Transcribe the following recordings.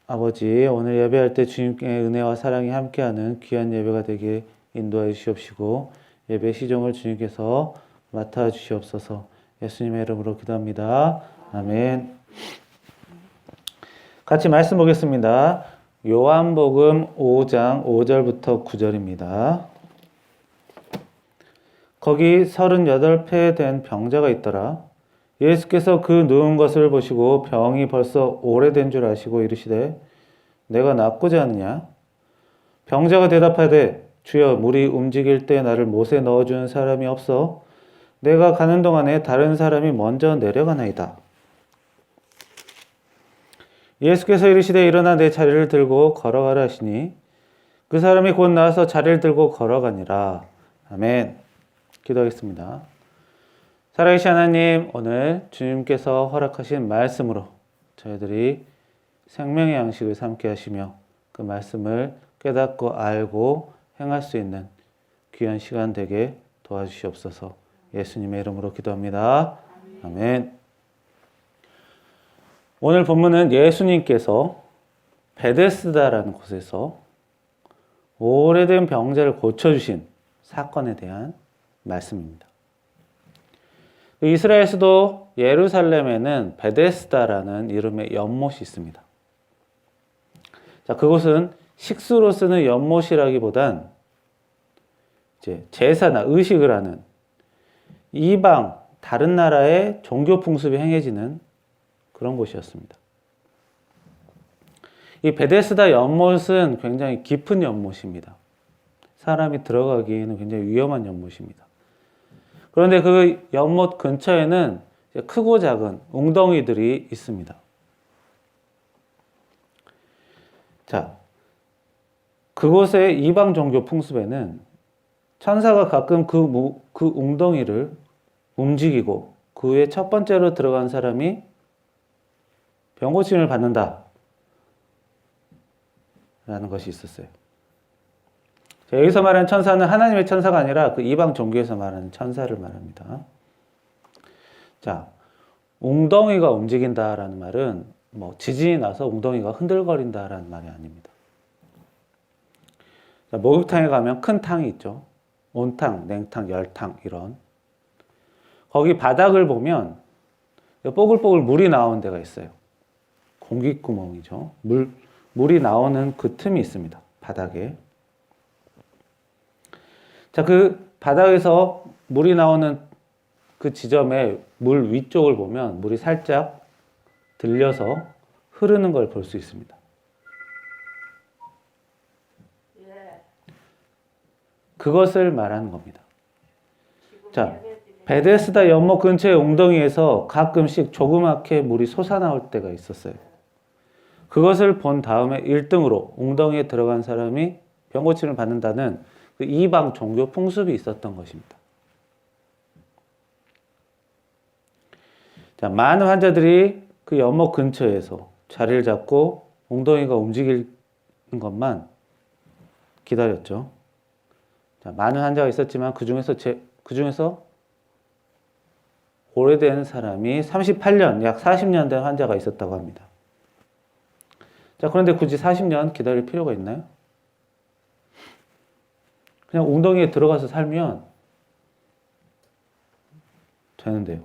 아버지, 오늘 예배할 때 주님께 은혜와 사랑이 함께하는 귀한 예배가 되게 인도하여 주시옵시고 예배 시종을 주님께서 맡아 주시옵소서. 예수님의 이름으로 기도합니다. 아멘. 같이 말씀 보겠습니다. 요한복음 5장 5절부터 9절입니다. 거기 38폐 된 병자가 있더라. 예수께서 그 누운 것을 보시고 병이 벌써 오래된 줄 아시고 이르시되 내가 낫고자 하느냐? 병자가 대답하되 주여, 물이 움직일 때 나를 못에 넣어주는 사람이 없어 내가 가는 동안에 다른 사람이 먼저 내려가나이다. 예수께서 이르시되 일어나 내 자리를 들고 걸어가라 하시니 그 사람이 곧 나와서 자리를 들고 걸어가니라. 아멘. 기도하겠습니다. 살아계신 하나님, 오늘 주님께서 허락하신 말씀으로 저희들이 생명의 양식을 삼게 하시며 그 말씀을 깨닫고 알고 행할 수 있는 귀한 시간 되게 도와주시옵소서. 예수님의 이름으로 기도합니다. 아멘. 오늘 본문은 예수님께서 베데스다라는 곳에서 오래된 병자를 고쳐주신 사건에 대한 말씀입니다. 이스라엘 수도 예루살렘에는 베데스다라는 이름의 연못이 있습니다. 자, 그곳은 식수로 쓰는 연못이라기보단 이제 제사나 의식을 하는 이방 다른 나라의 종교 풍습이 행해지는 그런 곳이었습니다. 이 베데스다 연못은 굉장히 깊은 연못입니다. 사람이 들어가기에는 굉장히 위험한 연못입니다. 그런데 그 연못 근처에는 크고 작은 웅덩이들이 있습니다. 자, 그곳의 이방 종교 풍습에는 천사가 가끔 그 웅덩이를 움직이고 그 위에 첫 번째로 들어간 사람이 병고침을 받는다 라는 것이 있었어요. 자, 여기서 말하는 천사는 하나님의 천사가 아니라 그 이방 종교에서 말하는 천사를 말합니다. 자, 웅덩이가 움직인다라는 말은 뭐 지진이 나서 웅덩이가 흔들거린다라는 말이 아닙니다. 자, 목욕탕에 가면 큰 탕이 있죠. 온탕, 냉탕, 열탕 이런. 거기 바닥을 보면 뽀글뽀글 물이 나오는 데가 있어요. 공기구멍이죠. 물이 나오는 그 틈이 있습니다. 바닥에. 자, 그 바닥에서 물이 나오는 그 지점에 물 위쪽을 보면 물이 살짝 들려서 흐르는 걸 볼 수 있습니다. 그것을 말하는 겁니다. 자, 베데스다 연못 근처의 웅덩이에서 가끔씩 조그맣게 물이 솟아나올 때가 있었어요. 그것을 본 다음에 1등으로 웅덩이에 들어간 사람이 병고침을 받는다는 그 이방 종교 풍습이 있었던 것입니다. 자, 많은 환자들이 그 연못 근처에서 자리를 잡고 웅덩이가 움직이는 것만 기다렸죠. 자, 많은 환자가 있었지만 그 중에서 오래된 사람이 38년, 약 40년 된 환자가 있었다고 합니다. 자, 그런데 굳이 40년 기다릴 필요가 있나요? 그냥 웅덩이에 들어가서 살면 되는데요.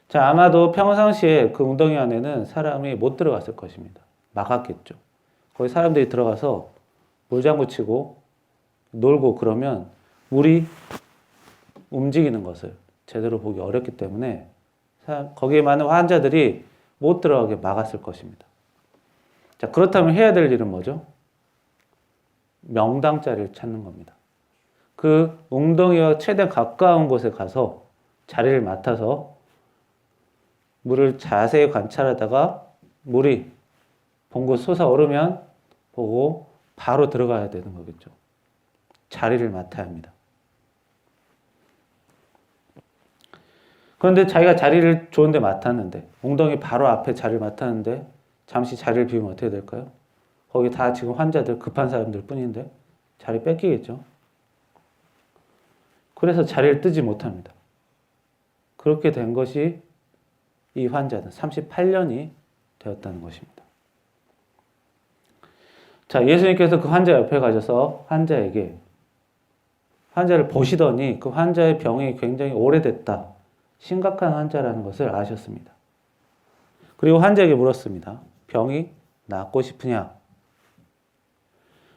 자, 아마도 평상시에 그 웅덩이 안에는 사람이 못 들어갔을 것입니다. 막았겠죠. 거기 사람들이 들어가서 물장구 치고 놀고 그러면 물이 움직이는 것을 제대로 보기 어렵기 때문에 거기에 많은 환자들이 못 들어가게 막았을 것입니다. 자, 그렇다면 해야 될 일은 뭐죠? 명당 자리를 찾는 겁니다. 그 웅덩이와 최대한 가까운 곳에 가서 자리를 맡아서 물을 자세히 관찰하다가 물이 봉고 솟아오르면 보고 바로 들어가야 되는 거겠죠. 자리를 맡아야 합니다. 그런데 자기가 자리를 좋은데 맡았는데 웅덩이 바로 앞에 자리를 맡았는데 잠시 자리를 비우면 어떻게 될까요? 거기 다 지금 환자들 급한 사람들 뿐인데 자리 뺏기겠죠. 그래서 자리를 뜨지 못합니다. 그렇게 된 것이 이 환자는 38년이 되었다는 것입니다. 자, 예수님께서 그 환자 옆에 가셔서 환자를 보시더니 그 환자의 병이 굉장히 오래됐다. 심각한 환자라는 것을 아셨습니다. 그리고 환자에게 물었습니다. 병이 낫고 싶으냐?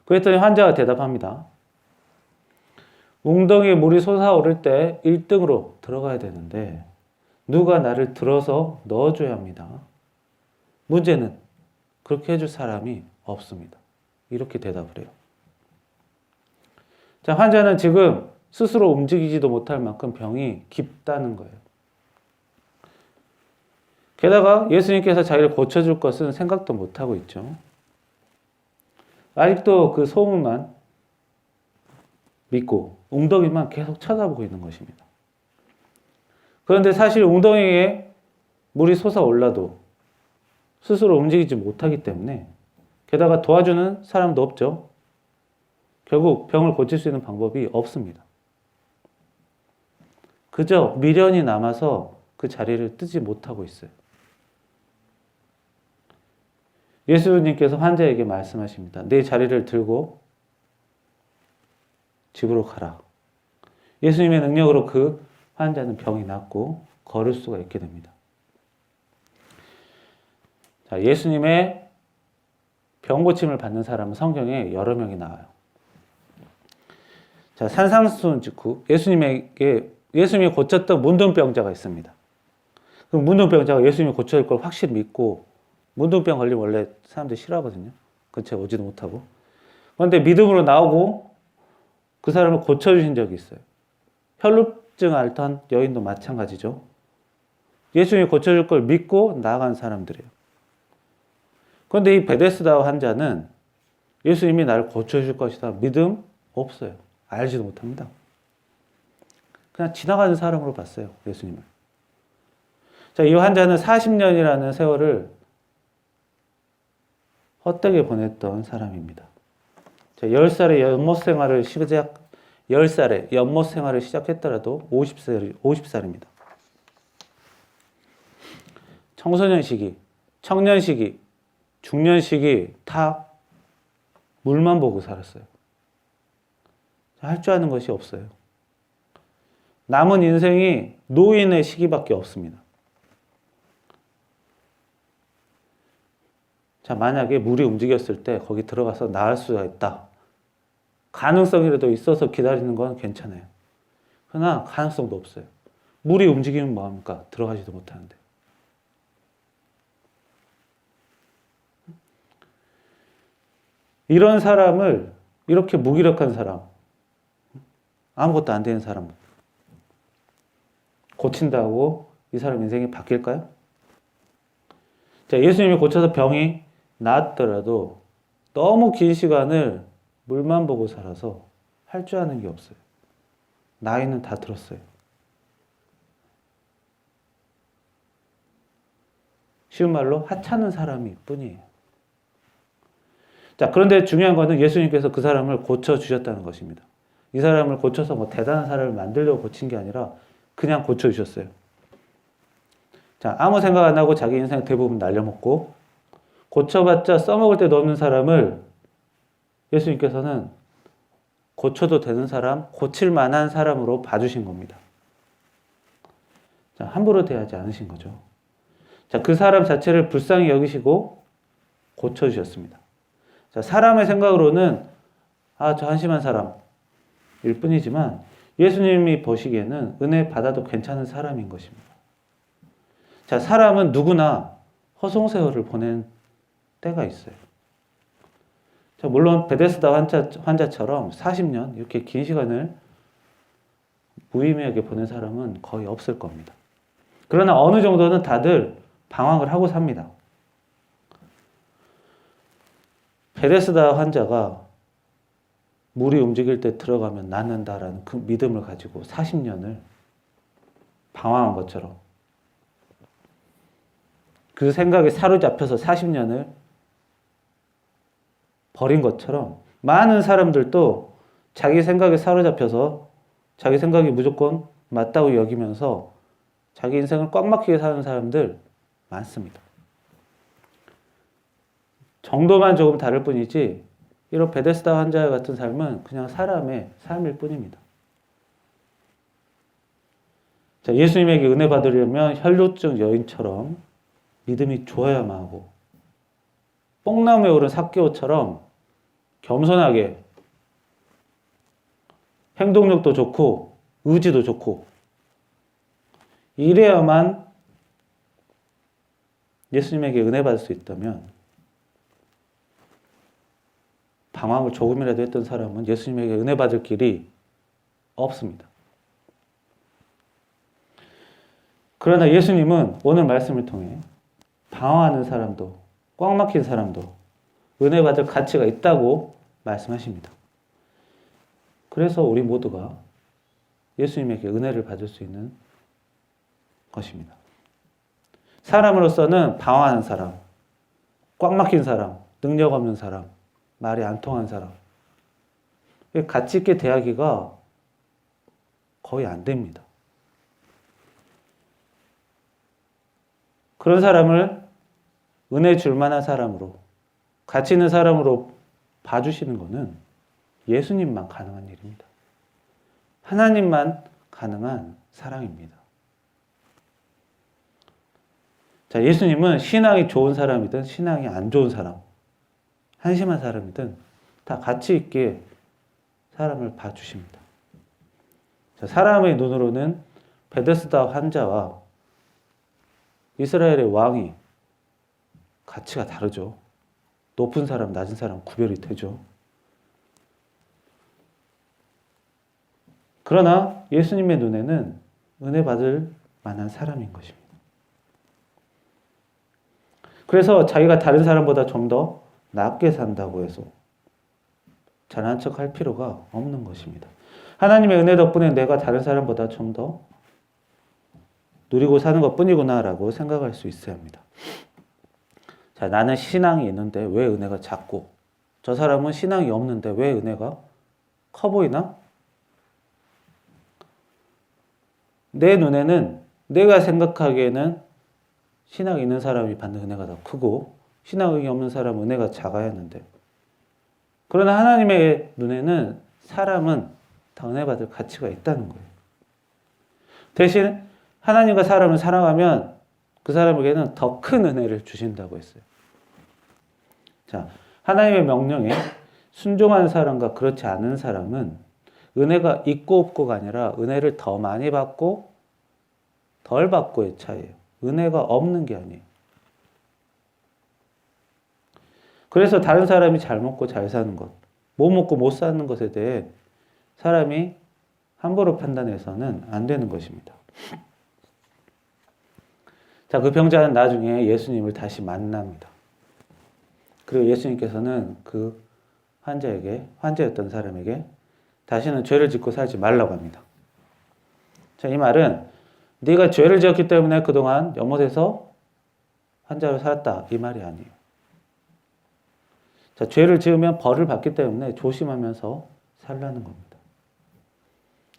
그랬더니 환자가 대답합니다. 웅덩이에 물이 솟아오를 때 1등으로 들어가야 되는데 누가 나를 들어서 넣어줘야 합니다. 문제는 그렇게 해줄 사람이 없습니다. 이렇게 대답을 해요. 자, 환자는 지금 스스로 움직이지도 못할 만큼 병이 깊다는 거예요. 게다가 예수님께서 자기를 고쳐줄 것은 생각도 못하고 있죠. 아직도 그 소문만 믿고 웅덩이만 계속 쳐다보고 있는 것입니다. 그런데 사실 웅덩이에 물이 솟아올라도 스스로 움직이지 못하기 때문에 게다가 도와주는 사람도 없죠. 결국 병을 고칠 수 있는 방법이 없습니다. 그저 미련이 남아서 그 자리를 뜨지 못하고 있어요. 예수님께서 환자에게 말씀하십니다. 내 자리를 들고 집으로 가라. 예수님의 능력으로 그 환자는 병이 낫고 걸을 수가 있게 됩니다. 자, 예수님의 병 고침을 받는 사람은 성경에 여러 명이 나와요. 자, 산상수훈 직후 예수님이 고쳤던 문둥병자가 있습니다. 그 문둥병자가 예수님이 고쳐줄 걸 확실히 믿고 문둥병 걸리면 원래 사람들이 싫어하거든요. 근처에 오지도 못하고. 그런데 믿음으로 나오고 그 사람을 고쳐주신 적이 있어요. 혈루증 앓던 여인도 마찬가지죠. 예수님이 고쳐줄 걸 믿고 나아간 사람들이에요. 그런데 이 베데스다 환자는 예수님이 나를 고쳐줄 것이다. 믿음 없어요. 알지도 못합니다. 그냥 지나가는 사람으로 봤어요. 예수님을. 자, 이 환자는 40년이라는 세월을 헛되게 보냈던 사람입니다. 자, 10살에 연못 생활을 시작했더라도 50살입니다. 청소년 시기, 청년 시기, 중년 시기 다 물만 보고 살았어요. 할 줄 아는 것이 없어요. 남은 인생이 노인의 시기밖에 없습니다. 자, 만약에 물이 움직였을 때 거기 들어가서 나을 수가 있다. 가능성이라도 있어서 기다리는 건 괜찮아요. 그러나 가능성도 없어요. 물이 움직이면 뭐합니까? 들어가지도 못하는데. 이런 사람을, 이렇게 무기력한 사람, 아무것도 안 되는 사람 고친다고 이 사람 인생이 바뀔까요? 자, 예수님이 고쳐서 병이 나았더라도 너무 긴 시간을 물만 보고 살아서 할 줄 아는 게 없어요. 나이는 다 들었어요. 쉬운 말로 하찮은 사람일 뿐이에요. 자, 그런데 중요한 거는 예수님께서 그 사람을 고쳐주셨다는 것입니다. 이 사람을 고쳐서 뭐 대단한 사람을 만들려고 고친 게 아니라 그냥 고쳐주셨어요. 자, 아무 생각 안 하고 자기 인생 대부분 날려먹고 고쳐봤자 써먹을 데도 없는 사람을 예수님께서는 고쳐도 되는 사람, 고칠 만한 사람으로 봐주신 겁니다. 자, 함부로 대하지 않으신 거죠. 자, 그 사람 자체를 불쌍히 여기시고 고쳐주셨습니다. 자, 사람의 생각으로는 저 한심한 사람일 뿐이지만 예수님이 보시기에는 은혜 받아도 괜찮은 사람인 것입니다. 자, 사람은 누구나 허송세월을 보낸 때가 있어요. 자, 물론 베데스다 환자처럼 40년 이렇게 긴 시간을 무의미하게 보낸 사람은 거의 없을 겁니다. 그러나 어느 정도는 다들 방황을 하고 삽니다. 베데스다 환자가 물이 움직일 때 들어가면 낫는다라는 그 믿음을 가지고 40년을 방황한 것처럼 그 생각에 사로잡혀서 40년을 버린 것처럼 많은 사람들도 자기 생각에 사로잡혀서 자기 생각이 무조건 맞다고 여기면서 자기 인생을 꽉 막히게 사는 사람들 많습니다. 정도만 조금 다를 뿐이지 이런 베데스다 환자 같은 삶은 그냥 사람의 삶일 뿐입니다. 자, 예수님에게 은혜 받으려면 혈루증 여인처럼 믿음이 좋아야만 하고, 뽕나무에 오른 삭개오처럼 겸손하게 행동력도 좋고 의지도 좋고 이래야만 예수님에게 은혜 받을 수 있다면, 방황을 조금이라도 했던 사람은 예수님에게 은혜 받을 길이 없습니다. 그러나 예수님은 오늘 말씀을 통해 방황하는 사람도 꽉 막힌 사람도 은혜 받을 가치가 있다고 말씀하십니다. 그래서 우리 모두가 예수님에게 은혜를 받을 수 있는 것입니다. 사람으로서는 방황하는 사람, 꽉 막힌 사람, 능력 없는 사람, 말이 안 통하는 사람, 가치 있게 대하기가 거의 안 됩니다. 그런 사람을 은혜 줄 만한 사람으로, 가치 있는 사람으로 봐주시는 것은 예수님만 가능한 일입니다. 하나님만 가능한 사랑입니다. 자, 예수님은 신앙이 좋은 사람이든 신앙이 안 좋은 사람, 한심한 사람이든 다 가치 있게 사람을 봐주십니다. 자, 사람의 눈으로는 베데스다 환자와 이스라엘의 왕이 가치가 다르죠. 높은 사람, 낮은 사람 구별이 되죠. 그러나 예수님의 눈에는 은혜 받을 만한 사람인 것입니다. 그래서 자기가 다른 사람보다 좀 더 낫게 산다고 해서 잘난 척 할 필요가 없는 것입니다. 하나님의 은혜 덕분에 내가 다른 사람보다 좀 더 누리고 사는 것 뿐이구나 라고 생각할 수 있어야 합니다. 자, 나는 신앙이 있는데 왜 은혜가 작고, 저 사람은 신앙이 없는데 왜 은혜가 커 보이나? 내 눈에는, 내가 생각하기에는 신앙이 있는 사람이 받는 은혜가 더 크고 신앙이 없는 사람은 은혜가 작아야 하는데, 그러나 하나님의 눈에는 사람은 다 은혜 받을 가치가 있다는 거예요. 대신 하나님과 사람을 사랑하면 그 사람에게는 더 큰 은혜를 주신다고 했어요. 자, 하나님의 명령에 순종하는 사람과 그렇지 않은 사람은 은혜가 있고 없고가 아니라 은혜를 더 많이 받고 덜 받고의 차이예요. 은혜가 없는 게 아니에요. 그래서 다른 사람이 잘 먹고 잘 사는 것, 못 먹고 못 사는 것에 대해 사람이 함부로 판단해서는 안 되는 것입니다. 자, 그 병자는 나중에 예수님을 다시 만납니다. 그리고 예수님께서는 그 환자였던 사람에게 다시는 죄를 짓고 살지 말라고 합니다. 자, 이 말은 네가 죄를 지었기 때문에 그동안 연못에서 환자로 살았다, 이 말이 아니에요. 자, 죄를 지으면 벌을 받기 때문에 조심하면서 살라는 겁니다.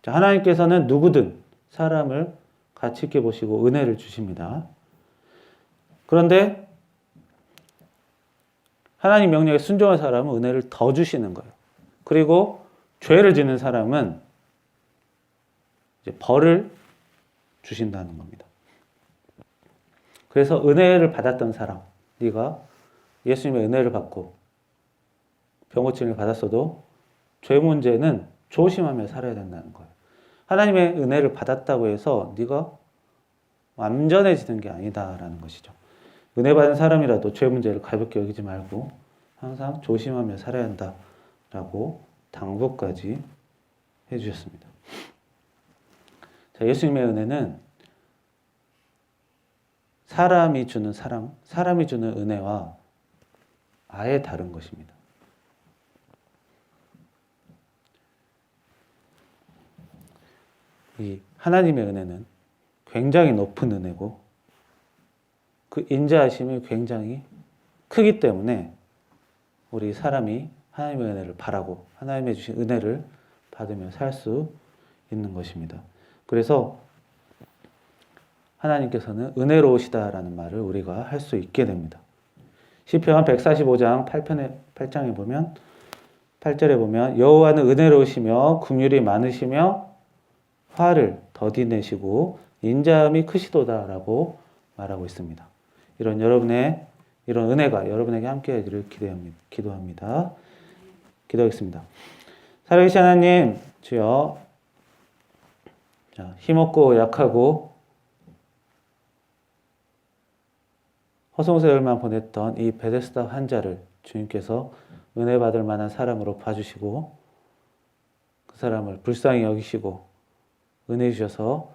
자, 하나님께서는 누구든 사람을 가치 있게 보시고 은혜를 주십니다. 그런데 하나님 명령에 순종한 사람은 은혜를 더 주시는 거예요. 그리고 죄를 짓는 사람은 이제 벌을 주신다는 겁니다. 그래서 은혜를 받았던 사람, 네가 예수님의 은혜를 받고 병 고침을 받았어도 죄 문제는 조심하며 살아야 된다는 거예요. 하나님의 은혜를 받았다고 해서 네가 완전해지는 게 아니다라는 것이죠. 은혜 받은 사람이라도 죄 문제를 가볍게 여기지 말고 항상 조심하며 살아야 한다라고 당부까지 해주셨습니다. 자, 예수님의 은혜는 사람이 주는 사랑, 사람이 주는 은혜와 아예 다른 것입니다. 이 하나님의 은혜는 굉장히 높은 은혜고 그 인자하심이 굉장히 크기 때문에 우리 사람이 하나님의 은혜를 바라고 하나님의 주신 은혜를 받으며 살 수 있는 것입니다. 그래서 하나님께서는 은혜로우시다라는 말을 우리가 할 수 있게 됩니다. 시편 145장 8장에 보면 8절에 보면 여호와는 은혜로우시며 긍휼이 많으시며 화를 더디내시고 인자함이 크시도다라고 말하고 있습니다. 이런 여러분의 이런 은혜가 여러분에게 함께하기를 기도합니다. 기도하겠습니다. 살아계신 하나님, 주여, 힘없고 약하고 허송세월만 보냈던 이 베데스다 환자를 주님께서 은혜 받을 만한 사람으로 봐주시고 그 사람을 불쌍히 여기시고 은혜 주셔서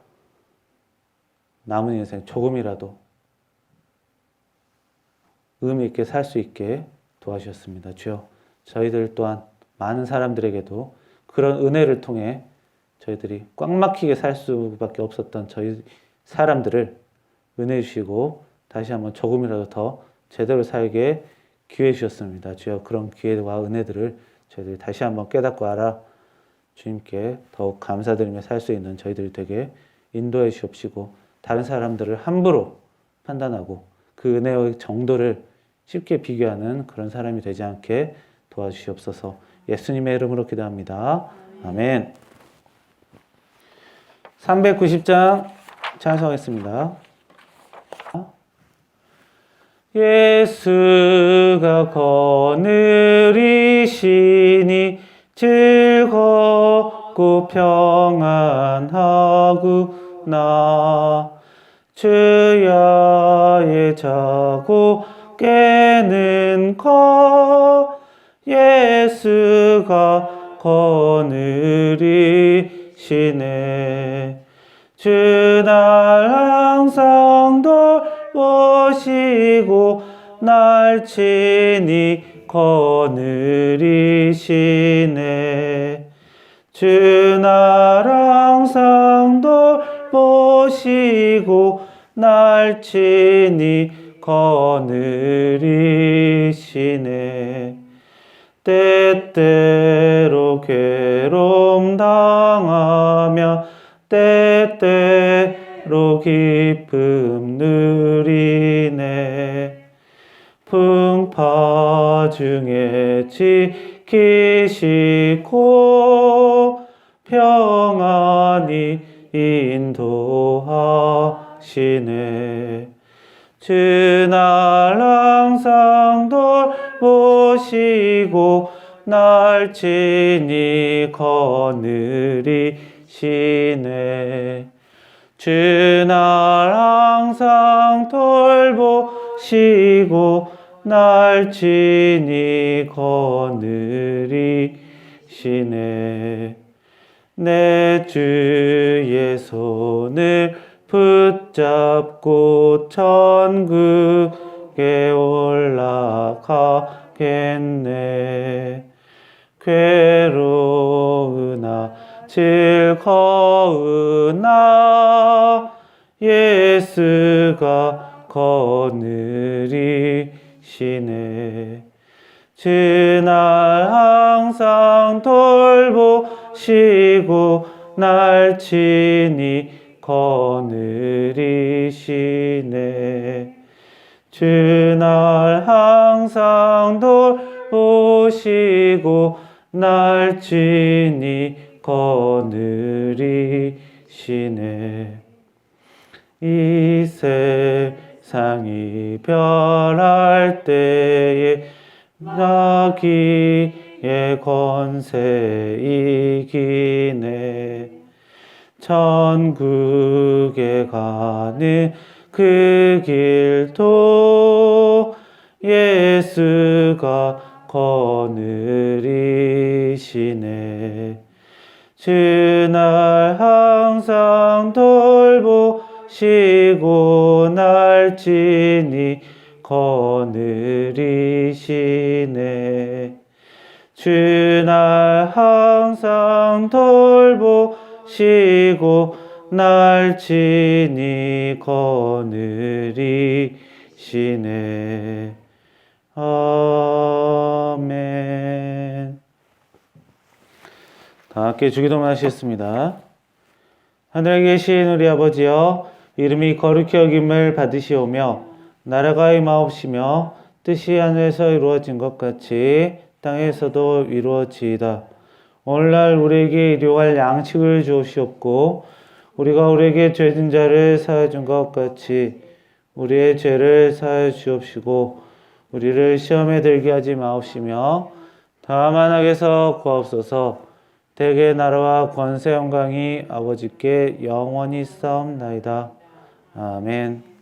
남은 인생 조금이라도 의미 있게 살 수 있게 도와주셨습니다. 주여, 저희들 또한 많은 사람들에게도 그런 은혜를 통해 저희들이 꽉 막히게 살 수밖에 없었던 저희 사람들을 은혜 주시고 다시 한번 조금이라도 더 제대로 살게 기회 주셨습니다. 주여, 그런 기회와 은혜들을 저희들이 다시 한번 깨닫고 알아 주님께 더욱 감사드리며 살 수 있는 저희들이 되게 인도해 주옵시고 다른 사람들을 함부로 판단하고 그 은혜의 정도를 쉽게 비교하는 그런 사람이 되지 않게 도와주시옵소서. 예수님의 이름으로 기도합니다. 아멘. 390장 찬송하겠습니다. 예수가 거느리시니 즐겁고 평안하구나. 주야의 자고 깨는 것 예수가 거느리시네. 주 날 항상 돌보시고 날 친히 거느리시네. 주 날 항상 돌보시고 날 친히 거느리시네. 때때로 괴로움 당하며 때때로 기쁨 누리네. 풍파 중에 지키시고 평안히 인도하시네. 주 날 항상 돌보시고 날 친히 거느리시네. 주 날 항상 돌보시고 날 친히 거느리시네. 내 주의 손을 붙잡고 천국에 올라가겠네. 괴로우나 즐거우나 예수가 거느리시네. 주 날 항상 돌보시고 날 친히 거느리시네. 주 날 항상 돌보시고 날 친히 거느리시네. 이 세상이 변할 때에 자기의 권세 이기네. 천국에 가는 그 길도 예수가 거느리시네. 주 날 항상 돌보시고 날 친히 거느리시네. 주 날 항상 돌보시고 날 친히 거느리시네. 아멘. 다 함께 주기도문 하시겠습니다. 하늘에 계신 우리 아버지여, 이름이 거룩히 여김을 받으시오며 나라가 임하옵시며 뜻이 하늘에서 이루어진 것 같이 땅에서도 이루어지이다. 오늘날 우리에게 일용할 양식을 주옵시옵고 우리가 우리에게 죄진 자를 사하여 준 것 같이 우리의 죄를 사하여 주옵시고 우리를 시험에 들게 하지 마옵시며 다만 악에서 구하옵소서. 대개 나라와 권세 영광이 아버지께 영원히 싸움나이다. 아멘.